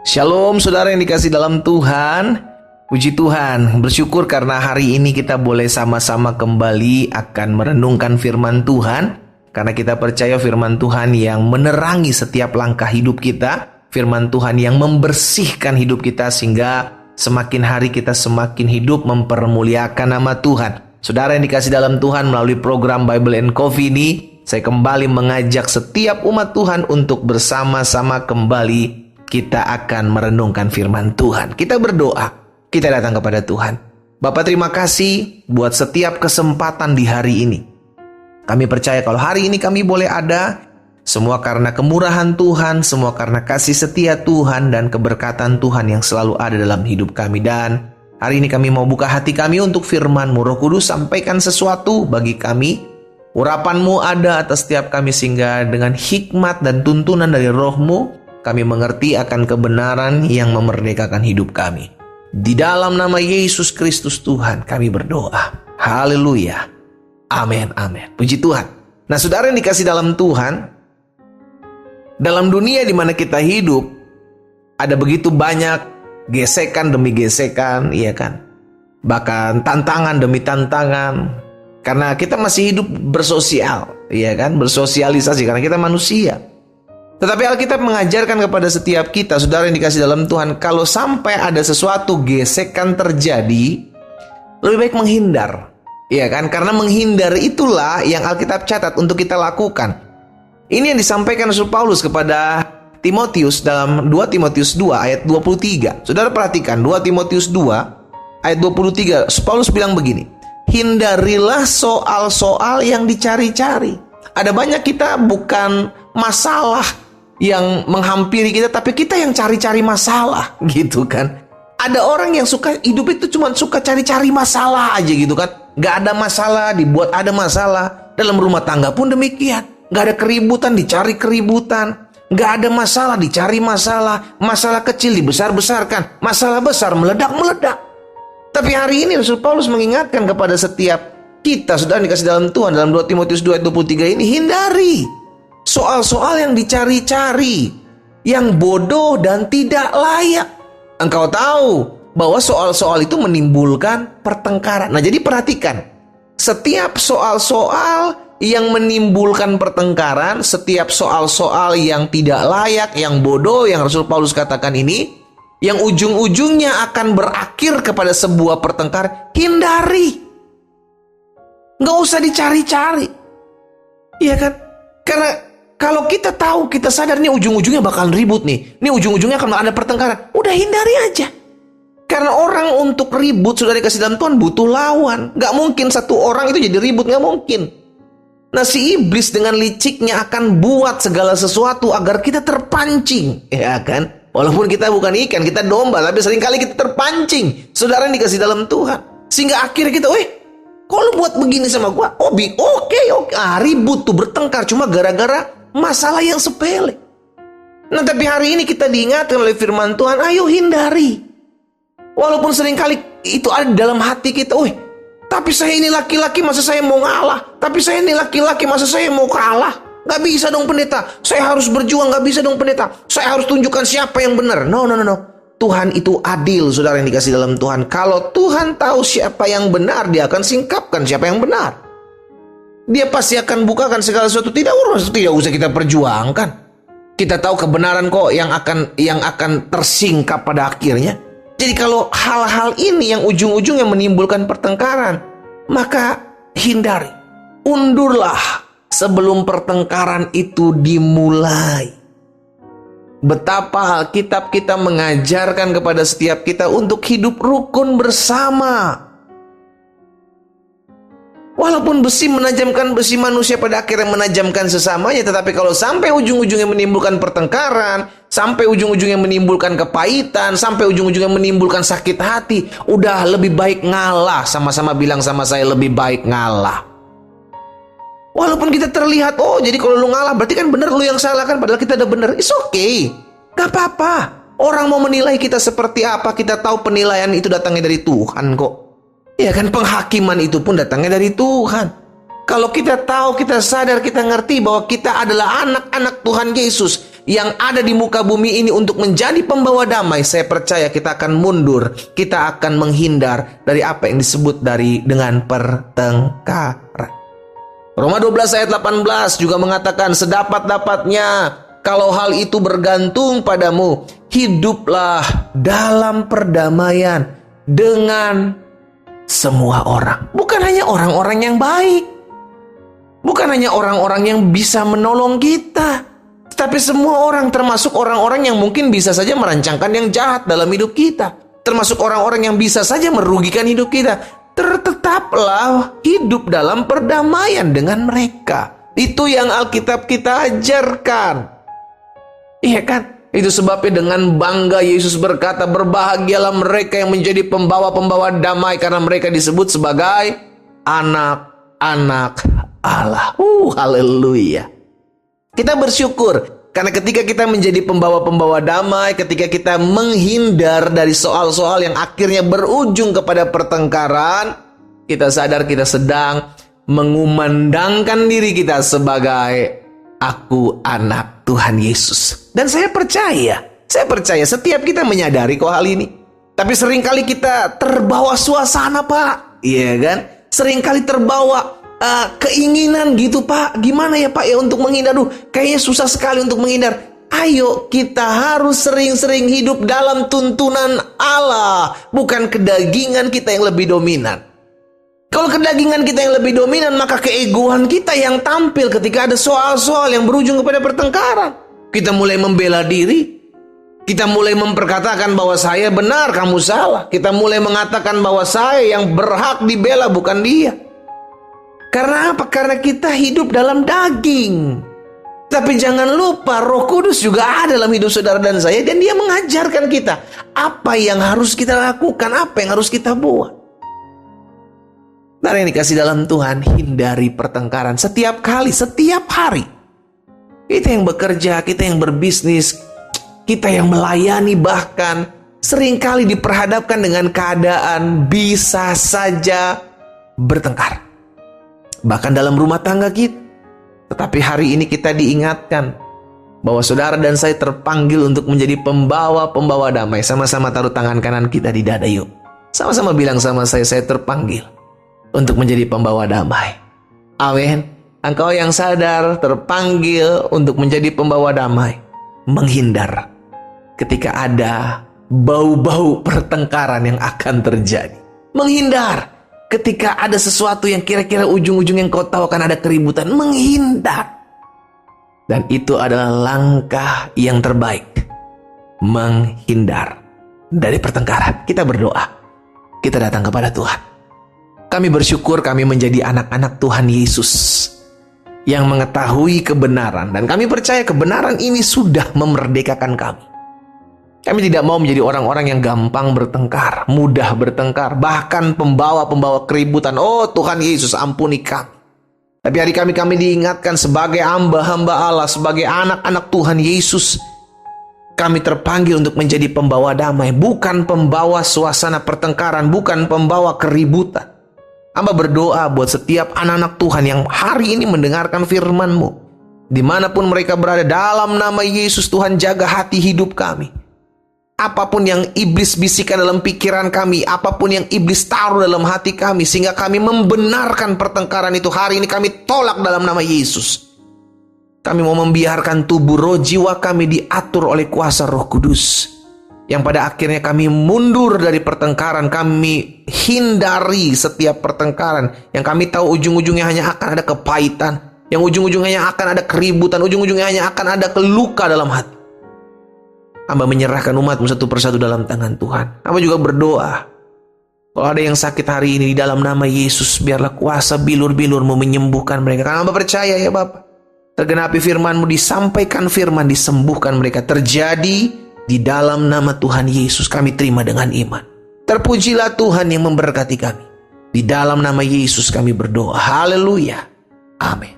Shalom saudara yang dikasih dalam Tuhan. Puji Tuhan, bersyukur karena hari ini kita boleh sama-sama kembali akan merenungkan firman Tuhan. Karena kita percaya firman Tuhan yang menerangi setiap langkah hidup kita. Firman Tuhan yang membersihkan hidup kita sehingga semakin hari kita semakin hidup mempermuliakan nama Tuhan. Saudara yang dikasih dalam Tuhan, melalui program Bible and Coffee ini, saya kembali mengajak setiap umat Tuhan untuk bersama-sama kembali kita akan merenungkan firman Tuhan. Kita berdoa, kita datang kepada Tuhan. Bapak, terima kasih buat setiap kesempatan di hari ini. Kami percaya kalau hari ini kami boleh ada, semua karena kemurahan Tuhan, semua karena kasih setia Tuhan dan keberkatan Tuhan yang selalu ada dalam hidup kami. Dan hari ini kami mau buka hati kami untuk firman-Mu. Roh Kudus, sampaikan sesuatu bagi kami. Urapan-Mu ada atas setiap kami sehingga dengan hikmat dan tuntunan dari Roh-Mu, kami mengerti akan kebenaran yang memerdekakan hidup kami. Di dalam nama Yesus Kristus Tuhan kami berdoa. Haleluya. Amin, amin. Puji Tuhan. Nah, saudara yang dikasih dalam Tuhan, dalam dunia di mana kita hidup, ada begitu banyak gesekan demi gesekan, iya kan? Bahkan tantangan demi tantangan. Karena kita masih hidup bersosial, iya kan? Bersosialisasi karena kita manusia. Tetapi Alkitab mengajarkan kepada setiap kita, saudara yang dikasih dalam Tuhan, kalau sampai ada sesuatu gesekan terjadi, lebih baik menghindar. Iya kan? Karena menghindar itulah yang Alkitab catat untuk kita lakukan. Ini yang disampaikan Rasul Paulus kepada Timotius dalam 2 Timotius 2 ayat 23. Saudara perhatikan 2 Timotius 2 ayat 23. Paulus bilang begini, hindarilah soal-soal yang dicari-cari. Ada banyak kita bukan masalah yang menghampiri kita, tapi kita yang cari-cari masalah, gitu kan. Ada orang yang suka hidup itu cuma suka cari-cari masalah aja gitu kan. Gak ada masalah, dibuat ada masalah. Dalam rumah tangga pun demikian. Gak ada keributan, dicari keributan. Gak ada masalah, dicari masalah. Masalah kecil dibesar-besarkan. Masalah besar meledak-meledak. Tapi hari ini Rasul Paulus mengingatkan kepada setiap kita, saudara dikasih dalam Tuhan, dalam 2 Timotius 2 ayat 23 ini, hindari soal-soal yang dicari-cari, yang bodoh dan tidak layak. Engkau tahu bahwa soal-soal itu menimbulkan pertengkaran. Nah, jadi perhatikan, setiap soal-soal yang menimbulkan pertengkaran, setiap soal-soal yang tidak layak, yang bodoh, yang Rasul Paulus katakan ini, yang ujung-ujungnya akan berakhir kepada sebuah pertengkaran, hindari. Nggak usah dicari-cari. Iya kan? Karena kalau kita tahu, kita sadar nih ujung-ujungnya bakal ribut nih. Nih ujung-ujungnya akan ada pertengkaran. Udah hindari aja. Karena orang untuk ribut, sudah dikasih dalam Tuhan, butuh lawan. Nggak mungkin satu orang itu jadi ribut, nggak mungkin. Nah, si iblis dengan liciknya akan buat segala sesuatu agar kita terpancing. Ya kan? Walaupun kita bukan ikan, kita domba, tapi seringkali kita terpancing. Saudara yang dikasih dalam Tuhan. Sehingga akhirnya kita, kok lu buat begini sama gua? Oke. Ribut tuh, bertengkar cuma gara-gara masalah yang sepele. Nah, tapi hari ini kita diingatkan oleh firman Tuhan, ayo hindari. Walaupun seringkali itu ada dalam hati kita, tapi saya ini laki-laki, masa saya mau ngalah? Tapi saya ini laki-laki, masa saya mau kalah? Gak bisa dong pendeta, saya harus berjuang. Gak bisa dong pendeta, saya harus tunjukkan siapa yang benar. No. Tuhan itu adil, saudara yang dikasih dalam Tuhan. Kalau Tuhan tahu siapa yang benar, Dia akan singkapkan siapa yang benar. Dia pasti akan bukakan segala sesuatu. Tidak usah kita perjuangkan. Kita tahu kebenaran kok yang akan tersingkap pada akhirnya. Jadi kalau hal-hal ini yang ujung-ujungnya menimbulkan pertengkaran, maka hindari. Undurlah sebelum pertengkaran itu dimulai. Betapa Alkitab kita mengajarkan kepada setiap kita untuk hidup rukun bersama. Walaupun besi menajamkan besi, manusia pada akhirnya menajamkan sesamanya. Tetapi kalau sampai ujung-ujungnya menimbulkan pertengkaran, sampai ujung-ujungnya menimbulkan kepahitan, sampai ujung-ujungnya menimbulkan sakit hati, udah lebih baik ngalah. Sama-sama bilang sama saya, lebih baik ngalah. Walaupun kita terlihat, jadi kalau lu ngalah berarti kan benar, lu yang salah kan, padahal kita udah benar. It's okay, gak apa-apa. Orang mau menilai kita seperti apa, kita tahu penilaian itu datangnya dari Tuhan kok. Ya kan, penghakiman itu pun datangnya dari Tuhan. Kalau kita tahu, kita sadar, kita ngerti bahwa kita adalah anak-anak Tuhan Yesus, yang ada di muka bumi ini untuk menjadi pembawa damai, saya percaya kita akan mundur, kita akan menghindar dari apa yang disebut dengan pertengkaran. Roma 12 ayat 18 juga mengatakan, sedapat-dapatnya kalau hal itu bergantung padamu, hiduplah dalam perdamaian dengan semua orang. Bukan hanya orang-orang yang baik, bukan hanya orang-orang yang bisa menolong kita, tetapi semua orang, termasuk orang-orang yang mungkin bisa saja merancangkan yang jahat dalam hidup kita, termasuk orang-orang yang bisa saja merugikan hidup kita. Tetaplah hidup dalam perdamaian dengan mereka. Itu yang Alkitab kita ajarkan. Iya kan? Itu sebabnya dengan bangga Yesus berkata, berbahagialah mereka yang menjadi pembawa-pembawa damai, karena mereka disebut sebagai anak-anak Allah. Haleluya. Kita bersyukur karena ketika kita menjadi pembawa-pembawa damai, ketika kita menghindar dari soal-soal yang akhirnya berujung kepada pertengkaran, kita sadar kita sedang mengumandangkan diri kita sebagai aku anak Tuhan Yesus. Dan saya percaya setiap kita menyadari kok hal ini. Tapi seringkali kita terbawa suasana, Pak. Iya kan? Seringkali terbawa keinginan gitu, Pak. Gimana ya, Pak, ya untuk menghindar? Kayaknya susah sekali untuk menghindar. Ayo, kita harus sering-sering hidup dalam tuntunan Allah, bukan kedagingan kita yang lebih dominan. Kalau kedagingan kita yang lebih dominan, maka keegoan kita yang tampil ketika ada soal-soal yang berujung kepada pertengkaran. Kita mulai membela diri. Kita mulai memperkatakan bahwa saya benar, kamu salah. Kita mulai mengatakan bahwa saya yang berhak dibela, bukan dia. Karena apa? Karena kita hidup dalam daging. Tapi jangan lupa, Roh Kudus juga ada dalam hidup saudara dan saya, dan dia mengajarkan kita apa yang harus kita lakukan, apa yang harus kita buat. Nah, yang dikasih dalam Tuhan, hindari pertengkaran setiap kali, setiap hari. Kita yang bekerja, kita yang berbisnis, kita yang melayani, bahkan seringkali diperhadapkan dengan keadaan bisa saja bertengkar. Bahkan dalam rumah tangga kita. Tetapi hari ini kita diingatkan bahwa saudara dan saya terpanggil untuk menjadi pembawa-pembawa damai. Sama-sama taruh tangan kanan kita di dada yuk. Sama-sama bilang sama saya terpanggil untuk menjadi pembawa damai. Amin. Engkau yang sadar terpanggil untuk menjadi pembawa damai. Menghindar ketika ada bau-bau pertengkaran yang akan terjadi. Menghindar ketika ada sesuatu yang kira-kira ujung-ujung yang kau tahu akan ada keributan. Menghindar. Dan itu adalah langkah yang terbaik. Menghindar dari pertengkaran. Kita berdoa. Kita datang kepada Tuhan. Kami bersyukur kami menjadi anak-anak Tuhan Yesus yang mengetahui kebenaran. Dan kami percaya kebenaran ini sudah memerdekakan kami. Kami tidak mau menjadi orang-orang yang gampang bertengkar, mudah bertengkar, bahkan pembawa-pembawa keributan. Oh Tuhan Yesus, ampuni kami. Tapi hari kami diingatkan sebagai hamba-hamba Allah, sebagai anak-anak Tuhan Yesus, kami terpanggil untuk menjadi pembawa damai, bukan pembawa suasana pertengkaran, bukan pembawa keributan. Hamba berdoa buat setiap anak-anak Tuhan yang hari ini mendengarkan firman-Mu. Dimanapun mereka berada, dalam nama Yesus Tuhan jaga hati hidup kami. Apapun yang iblis bisikan dalam pikiran kami, apapun yang iblis taruh dalam hati kami, sehingga kami membenarkan pertengkaran itu, hari ini kami tolak dalam nama Yesus. Kami mau membiarkan tubuh roh jiwa kami diatur oleh kuasa Roh Kudus. Yang pada akhirnya kami mundur dari pertengkaran, kami hindari setiap pertengkaran. Yang kami tahu ujung-ujungnya hanya akan ada kepahitan, yang ujung-ujungnya akan ada keributan, ujung-ujungnya hanya akan ada keluka dalam hati. Hamba menyerahkan umat-Mu satu persatu dalam tangan Tuhan. Hamba juga berdoa, kalau ada yang sakit hari ini, di dalam nama Yesus, biarlah kuasa bilur-bilur-Mu menyembuhkan mereka. Karena hamba percaya ya Bapa, tergenapi firman-Mu, disampaikan firman, disembuhkan mereka. Terjadi di dalam nama Tuhan Yesus, kami terima dengan iman. Terpujilah Tuhan yang memberkati kami. Di dalam nama Yesus kami berdoa. Haleluya. Amin.